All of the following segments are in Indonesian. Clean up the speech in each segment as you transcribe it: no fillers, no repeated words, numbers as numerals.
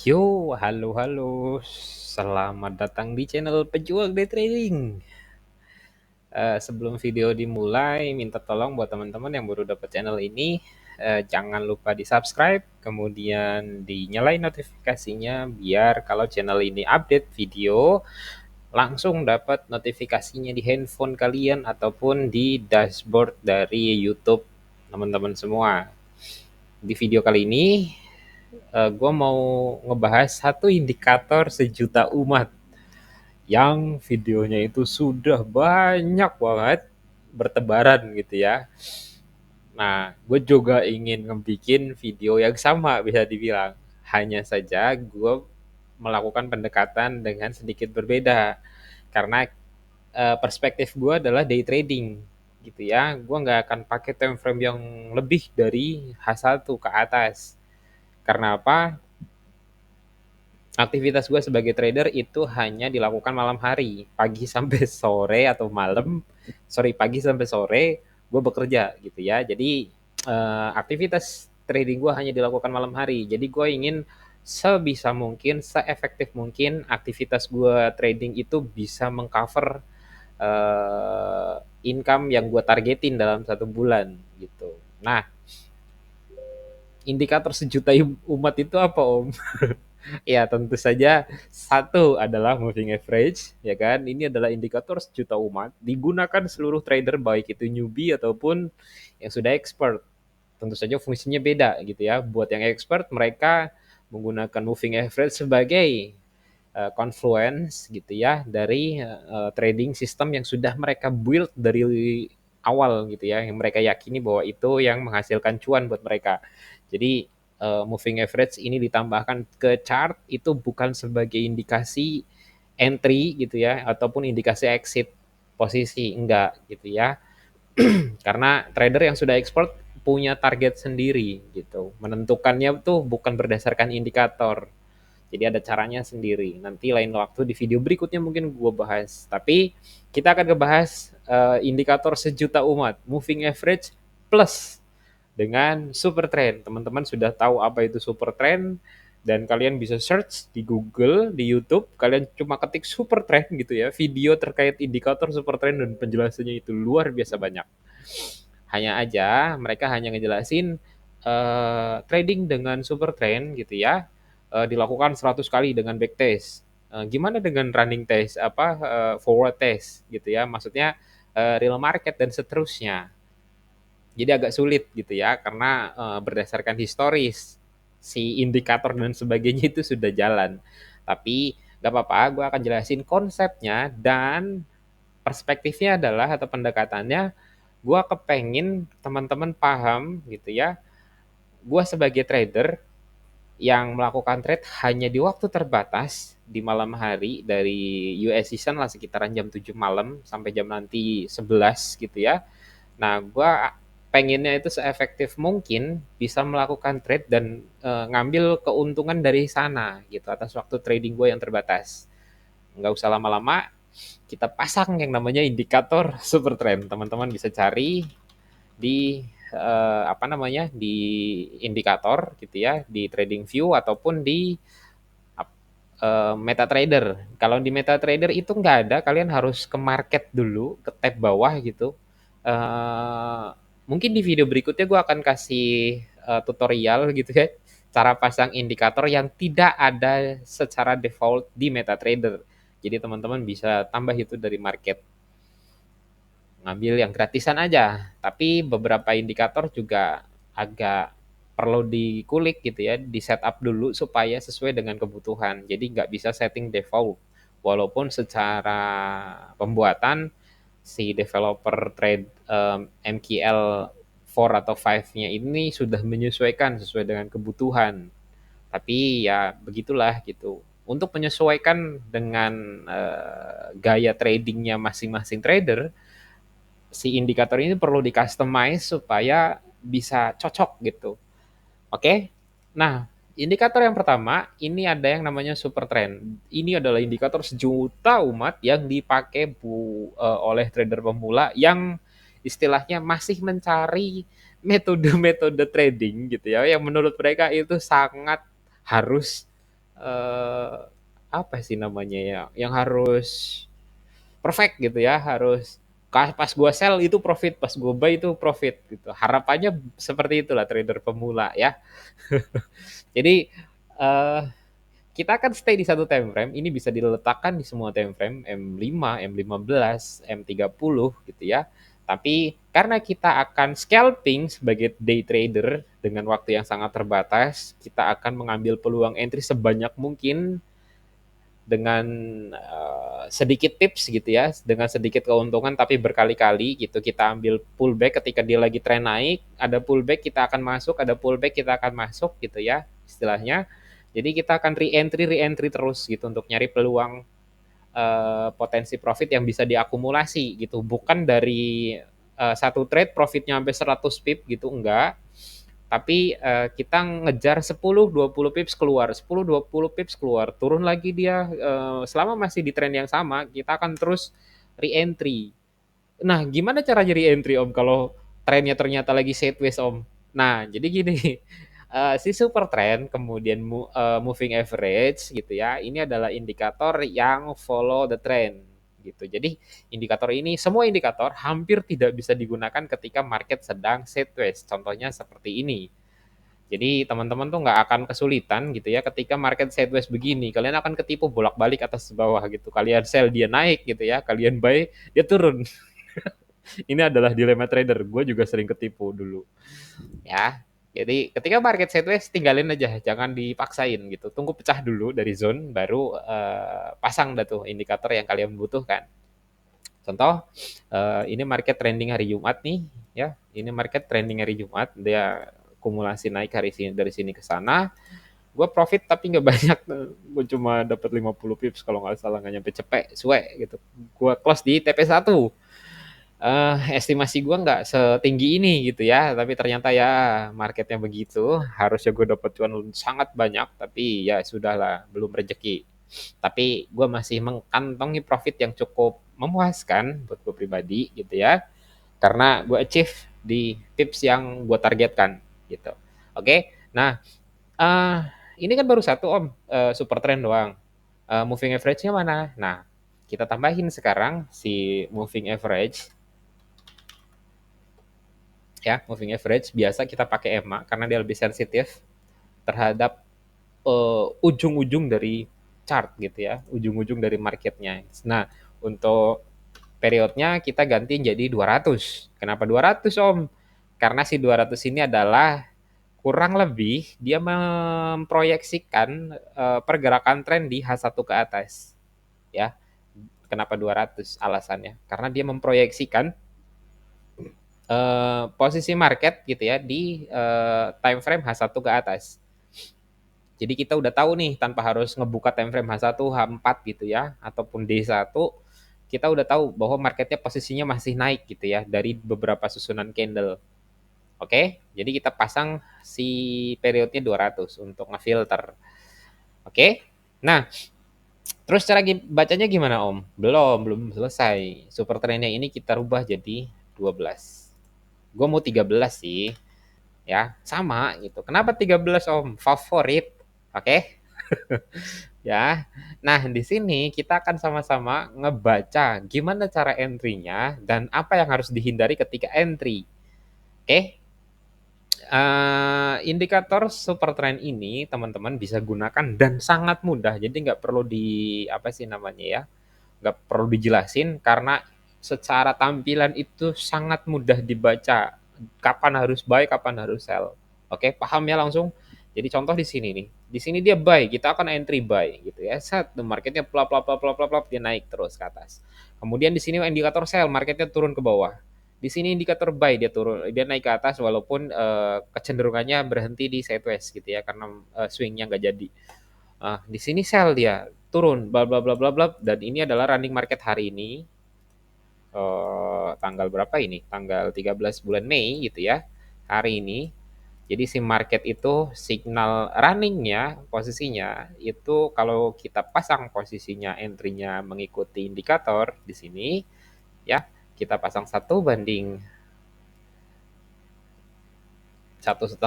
Yo, halo halo. Selamat datang di channel Pejuang Day Trading. Sebelum video dimulai, minta tolong buat teman-teman yang baru dapat channel ini, jangan lupa di-subscribe, kemudian dinyalain notifikasinya biar kalau channel ini update video langsung dapat notifikasinya di handphone kalian ataupun di dashboard dari YouTube teman-teman semua. Di video kali ini, gue mau ngebahas satu indikator sejuta umat yang videonya itu sudah banyak banget bertebaran gitu ya. Nah, gue juga ingin ngebikin video yang sama bisa dibilang. Hanya saja gue melakukan pendekatan dengan sedikit berbeda. Karena perspektif gue adalah day trading gitu ya. Gue nggak akan pakai time frame yang lebih dari H1 ke atas. Karena apa? Aktivitas gue sebagai trader itu hanya dilakukan malam hari, pagi sampai sore atau malam, sorry pagi sampai sore gue bekerja gitu ya. Jadi aktivitas trading gue hanya dilakukan malam hari. Jadi gue ingin sebisa mungkin, seefektif mungkin aktivitas gue trading itu bisa mengcover income yang gue targetin dalam satu bulan gitu. Nah, indikator sejuta umat itu apa Om? Ya, tentu saja satu adalah moving average, ya kan? Ini adalah indikator sejuta umat, digunakan seluruh trader baik itu newbie ataupun yang sudah expert. Tentu saja fungsinya beda gitu ya. Buat yang expert mereka menggunakan moving average sebagai confluence gitu ya dari trading system yang sudah mereka build dari awal gitu ya, yang mereka yakini bahwa itu yang menghasilkan cuan buat mereka. Jadi moving average ini ditambahkan ke chart itu bukan sebagai indikasi entry gitu ya ataupun indikasi exit posisi, enggak gitu ya. Karena trader yang sudah expert punya target sendiri gitu. Menentukannya tuh bukan berdasarkan indikator. Jadi ada caranya sendiri. Nanti lain waktu di video berikutnya mungkin gue bahas. Tapi kita akan ngebahas indikator sejuta umat, moving average plus dengan super trend. Teman-teman sudah tahu apa itu super trend dan kalian bisa search di Google, di YouTube, kalian cuma ketik super trend gitu ya, video terkait indikator super trend dan penjelasannya itu luar biasa banyak. Hanya aja mereka hanya ngejelasin trading dengan super trend gitu ya, dilakukan 100 kali dengan backtest. Gimana dengan running test, forward test gitu ya, maksudnya real market dan seterusnya. Jadi agak sulit gitu ya, karena berdasarkan historis si indikator dan sebagainya itu sudah jalan. Tapi nggak apa-apa, gue akan jelasin konsepnya dan perspektifnya adalah atau pendekatannya, gue kepengen teman-teman paham gitu ya. Gue sebagai trader yang melakukan trade hanya di waktu terbatas di malam hari dari US season lah sekitaran jam 7 malam sampai jam nanti 11 gitu ya. Nah, gue pengennya itu seefektif mungkin bisa melakukan trade dan ngambil keuntungan dari sana gitu atas waktu trading gue yang terbatas. Nggak usah lama-lama, kita pasang yang namanya indikator super trend. Teman-teman bisa cari di di indikator gitu ya, di trading view ataupun di MetaTrader. Kalau di MetaTrader itu nggak ada, kalian harus ke market dulu, ke tab bawah gitu. Eh, Mungkin di video berikutnya gue akan kasih tutorial gitu ya, cara pasang indikator yang tidak ada secara default di MetaTrader. Jadi teman-teman bisa tambah itu dari market, ngambil yang gratisan aja. Tapi beberapa indikator juga agak perlu dikulik gitu ya, di setup dulu supaya sesuai dengan kebutuhan. Jadi nggak bisa setting default. Walaupun secara pembuatan si developer trade MQL 4 atau 5-nya ini sudah menyesuaikan sesuai dengan kebutuhan. Tapi ya begitulah gitu. Untuk menyesuaikan dengan gaya tradingnya masing-masing trader, si indikator ini perlu di-customize supaya bisa cocok gitu. Oke? Nah, indikator yang pertama, ini ada yang namanya super trend. Ini adalah indikator sejuta umat yang dipakai oleh trader pemula yang istilahnya masih mencari metode-metode trading gitu ya, yang menurut mereka itu sangat harus eh, apa sih namanya ya, yang harus perfect gitu ya, harus pas gua sell itu profit, pas gua buy itu profit gitu. Harapannya seperti itulah trader pemula ya. Jadi eh, kita akan stay di satu time frame, ini bisa diletakkan di semua time frame, M5, M15, M30 gitu ya. Tapi karena kita akan scalping sebagai day trader dengan waktu yang sangat terbatas, kita akan mengambil peluang entry sebanyak mungkin dengan sedikit tips gitu ya, dengan sedikit keuntungan tapi berkali-kali gitu. Kita ambil pullback ketika dia lagi tren naik, ada pullback kita akan masuk, ada pullback kita akan masuk gitu ya istilahnya. Jadi kita akan re-entry terus gitu untuk nyari peluang potensi profit yang bisa diakumulasi gitu. Bukan dari satu trade profitnya sampai 100 pip gitu, enggak, tapi kita ngejar 10-20 pips keluar, 10-20 pips keluar, turun lagi dia, selama masih di tren yang sama, kita akan terus re-entry. Nah, gimana cara re-entry Om kalau trennya ternyata lagi sideways Om? Nah, jadi gini, si super trend kemudian moving average gitu ya, ini adalah indikator yang follow the trend gitu. Jadi indikator ini, semua indikator hampir tidak bisa digunakan ketika market sedang sideways. Contohnya seperti ini. Jadi teman-teman tuh nggak akan kesulitan gitu ya ketika market sideways begini. Kalian akan ketipu bolak-balik atas bawah gitu. Kalian sell dia naik gitu ya, kalian buy dia turun. Ini adalah dilema trader. Gue juga sering ketipu dulu. Ya, jadi ketika market sideways tinggalin aja, jangan dipaksain gitu. Tunggu pecah dulu dari zone, baru pasang dah tuh indikator yang kalian butuhkan. Contoh, ini market trending hari Jumat nih, ya. Ini market trending hari Jumat, dia kumulasi naik hari sini dari sini ke sana. Gue profit tapi nggak banyak, gue cuma dapat 50 pips kalau nggak salah, nggak nyampe cepet, suwe gitu. Gue close di TP1. Estimasi gue nggak setinggi ini gitu ya, tapi ternyata ya marketnya begitu, harusnya gue dapat cuan sangat banyak, tapi ya sudahlah, belum rezeki. Tapi gue masih mengantongi profit yang cukup memuaskan buat gue pribadi gitu ya, karena gue achieve di tips yang gue targetkan gitu. Oke, nah uh, ini kan baru satu Om, super trend doang. Moving average-nya mana? Nah, kita tambahin sekarang si moving average ya. Moving average biasa kita pakai EMA karena dia lebih sensitif terhadap ujung-ujung dari chart gitu ya, ujung-ujung dari marketnya. Nah, untuk periodnya kita ganti jadi 200. Kenapa 200 Om? Karena si 200 ini adalah kurang lebih dia memproyeksikan pergerakan tren di H1 ke atas ya. Kenapa 200 alasannya? Karena dia memproyeksikan posisi market gitu ya di time frame H1 ke atas. Jadi kita udah tahu nih tanpa harus ngebuka time frame H1, H4 gitu ya, ataupun D1, kita udah tahu bahwa marketnya posisinya masih naik gitu ya dari beberapa susunan candle. Oke, jadi kita pasang si periodnya 200 untuk ngefilter. Oke, nah terus cara bacanya gimana Om? Belum selesai. Super trendnya ini kita rubah jadi 12. Gue mau 13 sih, ya sama gitu. Kenapa 13 Om? Favorit, oke? Ya. Nah, di sini kita akan sama-sama ngebaca gimana cara entry-nya dan apa yang harus dihindari ketika entry. Oke? Indikator super trend ini teman-teman bisa gunakan dan sangat mudah. Jadi nggak perlu di apa sih namanya ya? Nggak perlu dijelasin karena secara tampilan itu sangat mudah dibaca. Kapan harus buy, kapan harus sell. Oke, paham ya langsung? Jadi contoh di sini nih. Di sini dia buy, kita akan entry buy gitu ya. Set, marketnya plap plap plap plap plap plap, dia naik terus ke atas. Kemudian di sini indikator sell, marketnya turun ke bawah. Di sini indikator buy, dia turun, dia naik ke atas walaupun kecenderungannya berhenti di sideways gitu ya karena swingnya nggak jadi. Di sini sell, dia turun bla bla bla bla bla, dan ini adalah running market hari ini, tanggal berapa ini? Tanggal 13 bulan Mei gitu ya. Hari ini. Jadi si market itu signal runningnya, posisinya itu kalau kita pasang posisinya entry-nya mengikuti indikator di sini ya, kita pasang 1 banding 1,5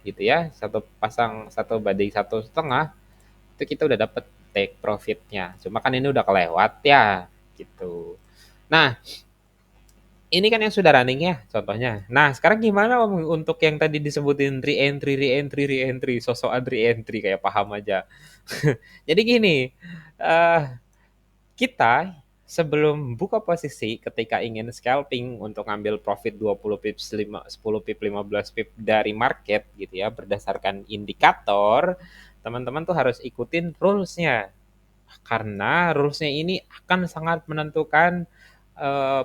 gitu ya, satu pasang 1 banding 1,5, itu kita udah dapet take profitnya. Cuma kan ini udah kelewat ya, gitu. Nah, ini kan yang sudah running ya, contohnya. Nah, sekarang gimana Om untuk yang tadi disebutin re-entry, re-entry, re-entry, sosokan re-entry kayak paham aja. Jadi gini, eh kita sebelum buka posisi ketika ingin scalping untuk ngambil profit 20 pips, 10 pip, 15 pip dari market gitu ya, berdasarkan indikator, teman-teman tuh harus ikutin rules-nya. Karena rules-nya ini akan sangat menentukan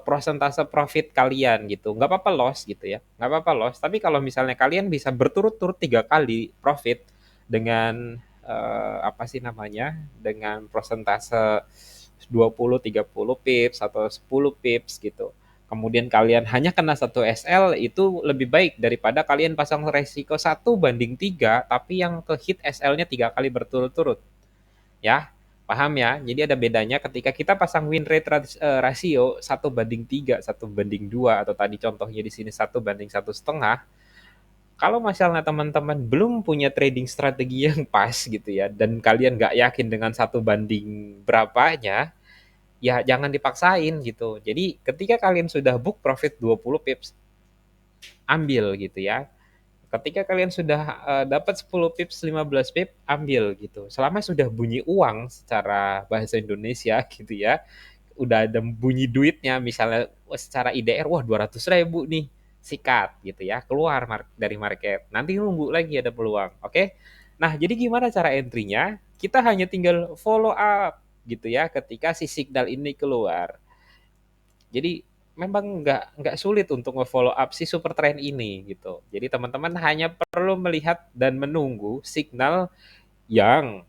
prosentase profit kalian gitu. Nggak apa-apa loss gitu ya. Nggak apa-apa loss. Tapi kalau misalnya kalian bisa berturut-turut 3 kali profit dengan apa sih namanya? Dengan prosentase 20, 30 pips atau 10 pips gitu. Kemudian kalian hanya kena 1 SL itu lebih baik daripada kalian pasang resiko 1 banding 3 tapi yang ke hit SL-nya 3 kali berturut-turut. Ya, paham ya? Jadi ada bedanya ketika kita pasang win rate rasio 1 banding 3, 1 banding 2 atau tadi contohnya di sini 1 banding 1,5. Kalau misalnya teman-teman belum punya trading strategi yang pas gitu ya, dan kalian nggak yakin dengan 1 banding berapanya, ya jangan dipaksain gitu. Jadi ketika kalian sudah book profit 20 pips, ambil gitu ya. Ketika kalian sudah dapat 10 pips, 15 pip, ambil gitu. Selama sudah bunyi uang secara bahasa Indonesia gitu ya, udah ada bunyi duitnya, misalnya secara IDR, wah 200.000 nih, sikat gitu ya, keluar dari market. Nanti nunggu lagi ada peluang, oke? Nah, jadi gimana cara entry-nya? Kita hanya tinggal follow up gitu ya ketika si signal ini keluar. Jadi memang nggak sulit untuk nge-follow up si super trend ini gitu. Jadi teman-teman hanya perlu melihat dan menunggu signal yang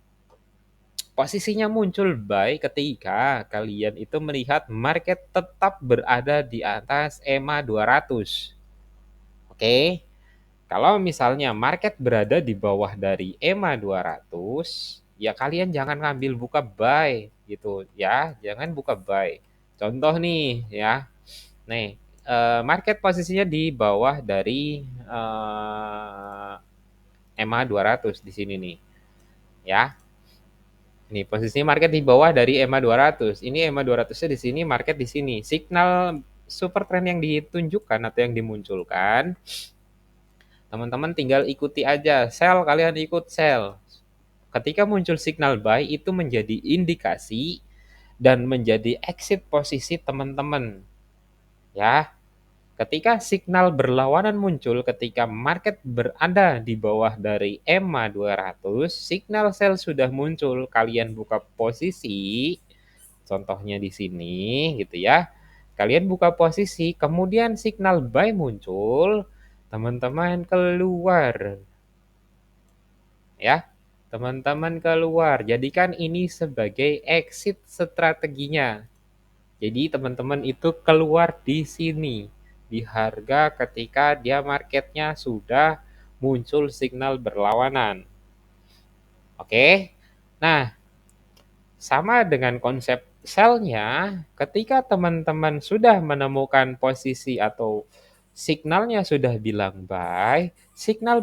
posisinya muncul buy ketika kalian itu melihat market tetap berada di atas EMA 200. Oke. Kalau misalnya market berada di bawah dari EMA 200, ya kalian jangan ngambil buka buy gitu ya, jangan buka buy. Contoh nih ya. Nih, market posisinya di bawah dari EMA 200 di sini nih, ya. Ini posisinya market di bawah dari EMA 200. Ini EMA 200-nya di sini, market di sini. Signal super trend yang ditunjukkan atau yang dimunculkan, teman-teman tinggal ikuti aja. Sell, kalian ikut sell. Ketika muncul signal buy, itu menjadi indikasi dan menjadi exit posisi teman-teman. Ya, ketika signal berlawanan muncul ketika market berada di bawah dari EMA 200, signal sell sudah muncul, kalian buka posisi, contohnya di sini gitu ya. Kalian buka posisi, kemudian signal buy muncul, teman-teman keluar. Ya, teman-teman keluar. Jadikan ini sebagai exit strateginya. Jadi teman-teman itu keluar di sini di harga ketika dia marketnya sudah muncul signal berlawanan. Oke. Nah, sama dengan konsep sell-nya, ketika teman-teman sudah menemukan posisi atau signalnya sudah bilang buy, signal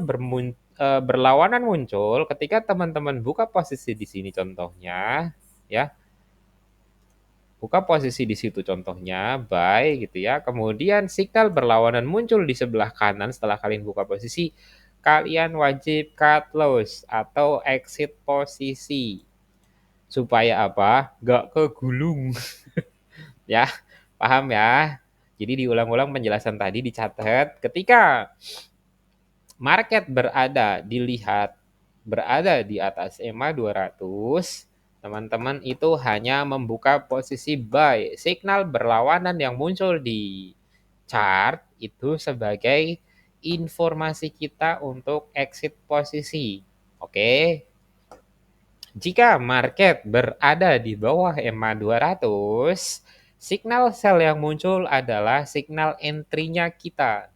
berlawanan muncul ketika teman-teman buka posisi di sini contohnya, ya. Buka posisi di situ contohnya, buy gitu ya. Kemudian signal berlawanan muncul di sebelah kanan setelah kalian buka posisi, kalian wajib cut loss atau exit posisi. Supaya apa? Nggak kegulung. Ya, paham ya? Jadi diulang-ulang penjelasan tadi dicatat. Ketika market berada di atas EMA 200, teman-teman itu hanya membuka posisi buy. Signal berlawanan yang muncul di chart itu sebagai informasi kita untuk exit posisi. Oke. Jika market berada di bawah EMA 200, signal sell yang muncul adalah signal entry-nya kita.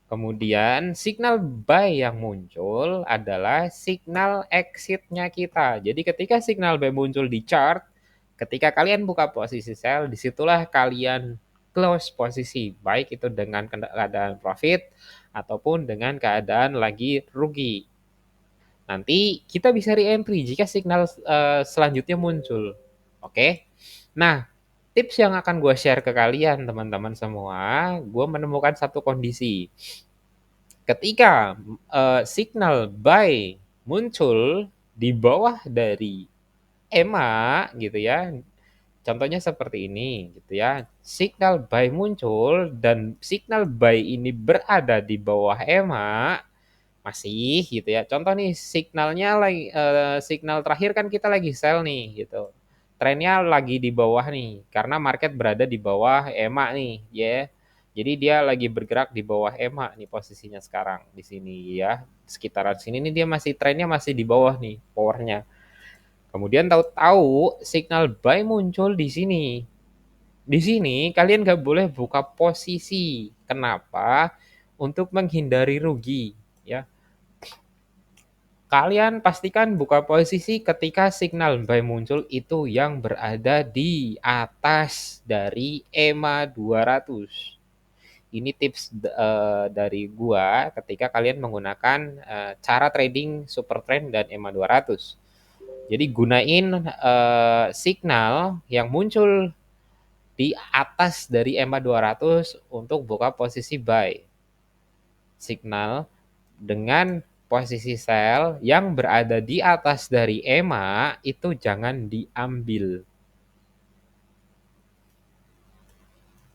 Kemudian signal buy yang muncul adalah signal exit-nya kita. Jadi ketika signal buy muncul di chart, ketika kalian buka posisi sell, disitulah kalian close posisi. Baik itu dengan keadaan profit ataupun dengan keadaan lagi rugi. Nanti kita bisa re-entry jika signal selanjutnya muncul. Oke. Nah, tips yang akan gue share ke kalian teman-teman semua, gue menemukan satu kondisi. Ketika signal buy muncul di bawah dari EMA gitu ya, contohnya seperti ini gitu ya. Signal buy muncul dan signal buy ini berada di bawah EMA masih gitu ya. Contoh nih signalnya lagi signal terakhir kan kita lagi sell nih gitu. Trennya lagi di bawah nih karena market berada di bawah EMA nih ya. Jadi dia lagi bergerak di bawah EMA nih posisinya sekarang di sini ya. Sekitaran sini nih dia masih trennya masih di bawah nih powernya. Kemudian tahu-tahu signal buy muncul di sini. Di sini kalian nggak boleh buka posisi. Kenapa? Untuk menghindari rugi ya. Kalian pastikan buka posisi ketika signal buy muncul itu yang berada di atas dari EMA 200. Ini tips dari gua ketika kalian menggunakan cara trading super trend dan EMA 200. Jadi gunain signal yang muncul di atas dari EMA 200 untuk buka posisi buy. Signal dengan posisi sell yang berada di atas dari EMA itu jangan diambil.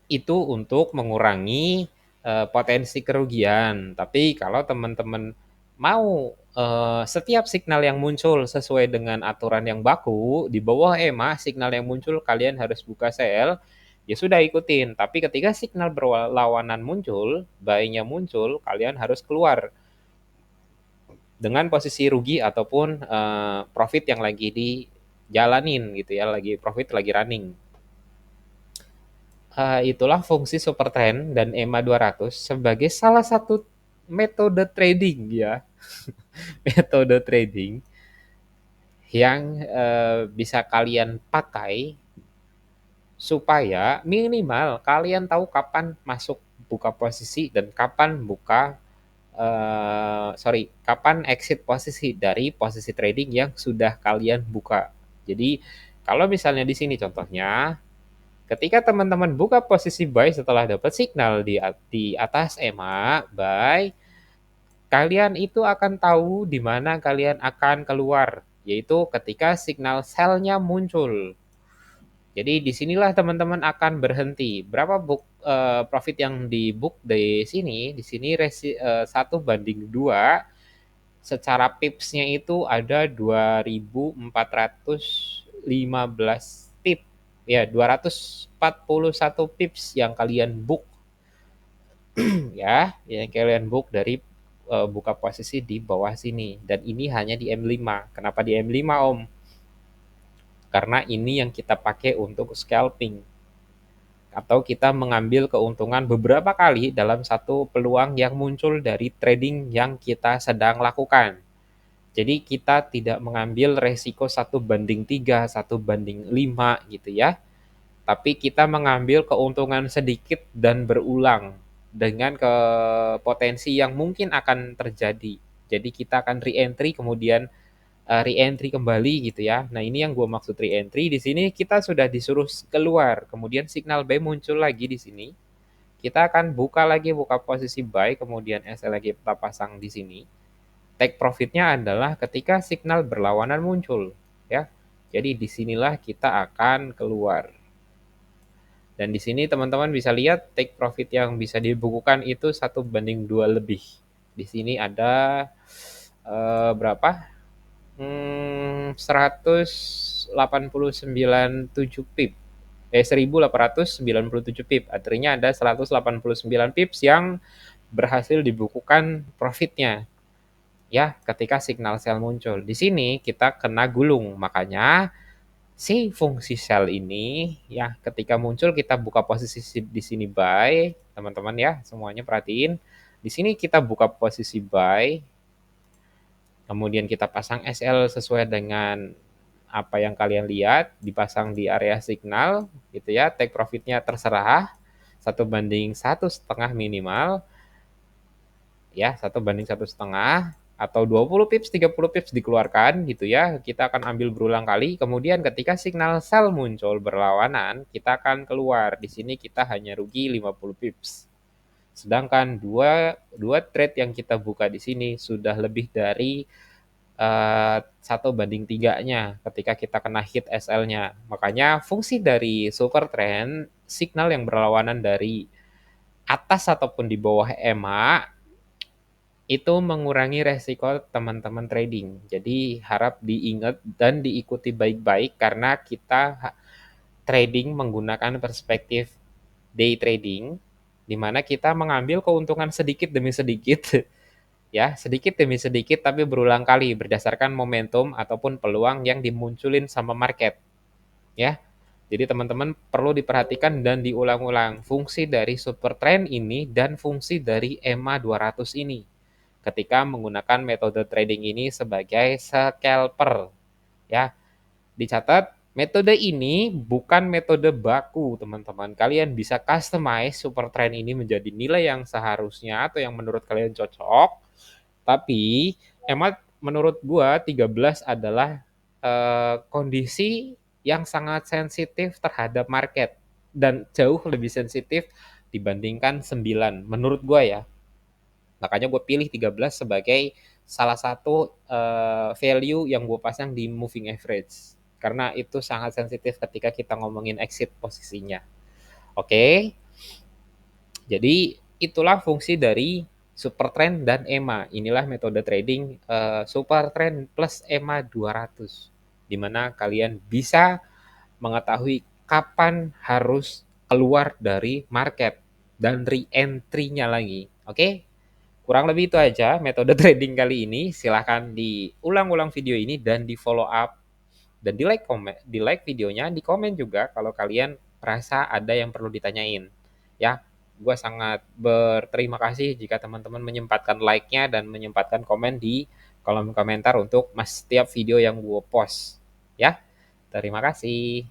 Itu untuk mengurangi potensi kerugian. Tapi kalau teman-teman mau setiap signal yang muncul sesuai dengan aturan yang baku, di bawah EMA signal yang muncul kalian harus buka sell, ya sudah ikutin. Tapi ketika signal berlawanan muncul, buy-nya muncul, kalian harus keluar dengan posisi rugi ataupun profit yang lagi dijalanin gitu ya, lagi profit lagi running. Itulah fungsi super trend dan EMA 200 sebagai salah satu metode trading ya, metode trading yang bisa kalian pakai supaya minimal kalian tahu kapan masuk buka posisi dan kapan kapan exit posisi dari posisi trading yang sudah kalian buka. Jadi kalau misalnya di sini contohnya, ketika teman-teman buka posisi buy setelah dapat signal di atas EMA buy, kalian itu akan tahu di mana kalian akan keluar, yaitu ketika signal sell-nya muncul. Jadi disinilah teman-teman akan berhenti. Berapa profit yang di book di sini? Di sini 1/2. Secara pipsnya itu ada 2.415 pip. Ya, 241 pips yang kalian book ya, yang kalian book dari buka posisi di bawah sini. Dan ini hanya di M5. Kenapa di M5, Om? Karena ini yang kita pakai untuk scalping. Atau kita mengambil keuntungan beberapa kali dalam satu peluang yang muncul dari trading yang kita sedang lakukan. Jadi kita tidak mengambil resiko 1/3, 1/5 gitu ya. Tapi kita mengambil keuntungan sedikit dan berulang dengan ke potensi yang mungkin akan terjadi. Jadi kita akan re-entry kemudian re-entry kembali gitu ya. Nah, ini yang gue maksud re-entry. Di sini kita sudah disuruh keluar, kemudian signal buy muncul lagi di sini. Kita akan buka posisi buy, kemudian SL lagi kita pasang di sini. Take profitnya adalah ketika signal berlawanan muncul ya. Jadi disinilah kita akan keluar. Dan di sini teman-teman bisa lihat take profit yang bisa dibukukan itu 1/2 lebih. Di sini ada berapa? 189,7 pip. 1.897 pip. Artinya ada 189 pips yang berhasil dibukukan profitnya. Ya, ketika signal sell muncul. Di sini kita kena gulung. Makanya si fungsi sell ini ya ketika muncul kita buka posisi di sini buy, teman-teman ya, semuanya perhatiin. Di sini kita buka posisi buy, kemudian kita pasang SL sesuai dengan apa yang kalian lihat, dipasang di area signal gitu ya. Take profitnya terserah 1/1,5 minimal ya, 1/1,5. atau 20 pips, 30 pips dikeluarkan gitu ya. Kita akan ambil berulang kali. Kemudian ketika signal sell muncul berlawanan, kita akan keluar. Di sini kita hanya rugi 50 pips. Sedangkan dua trade yang kita buka di sini sudah lebih dari 1/3-nya ketika kita kena hit SL-nya. Makanya fungsi dari super trend, signal yang berlawanan dari atas ataupun di bawah EMA itu mengurangi resiko teman-teman trading. Jadi harap diingat dan diikuti baik-baik karena kita trading menggunakan perspektif day trading di mana kita mengambil keuntungan sedikit demi sedikit ya, sedikit demi sedikit tapi berulang kali berdasarkan momentum ataupun peluang yang dimunculin sama market ya. Jadi teman-teman perlu diperhatikan dan diulang-ulang fungsi dari super trend ini dan fungsi dari EMA 200 ini ketika menggunakan metode trading ini sebagai scalper ya. Dicatat, metode ini bukan metode baku, teman-teman. Kalian bisa customize super trend ini menjadi nilai yang seharusnya atau yang menurut kalian cocok. Tapi emang menurut gua 13 adalah kondisi yang sangat sensitif terhadap market dan jauh lebih sensitif dibandingkan 9 menurut gua ya. Makanya gue pilih 13 sebagai salah satu value yang gue pasang di moving average. Karena itu sangat sensitif ketika kita ngomongin exit posisinya. Oke, jadi itulah fungsi dari super trend dan EMA. Inilah metode trading super trend plus EMA 200. Di mana kalian bisa mengetahui kapan harus keluar dari market dan re-entry-nya lagi. Oke? Kurang lebih itu aja metode trading kali ini. Silahkan diulang-ulang video ini dan di follow up dan di like videonya, di komen juga kalau kalian merasa ada yang perlu ditanyain. Ya, gue sangat berterima kasih jika teman-teman menyempatkan like-nya dan menyempatkan komen di kolom komentar untuk setiap video yang gue post. Ya, terima kasih.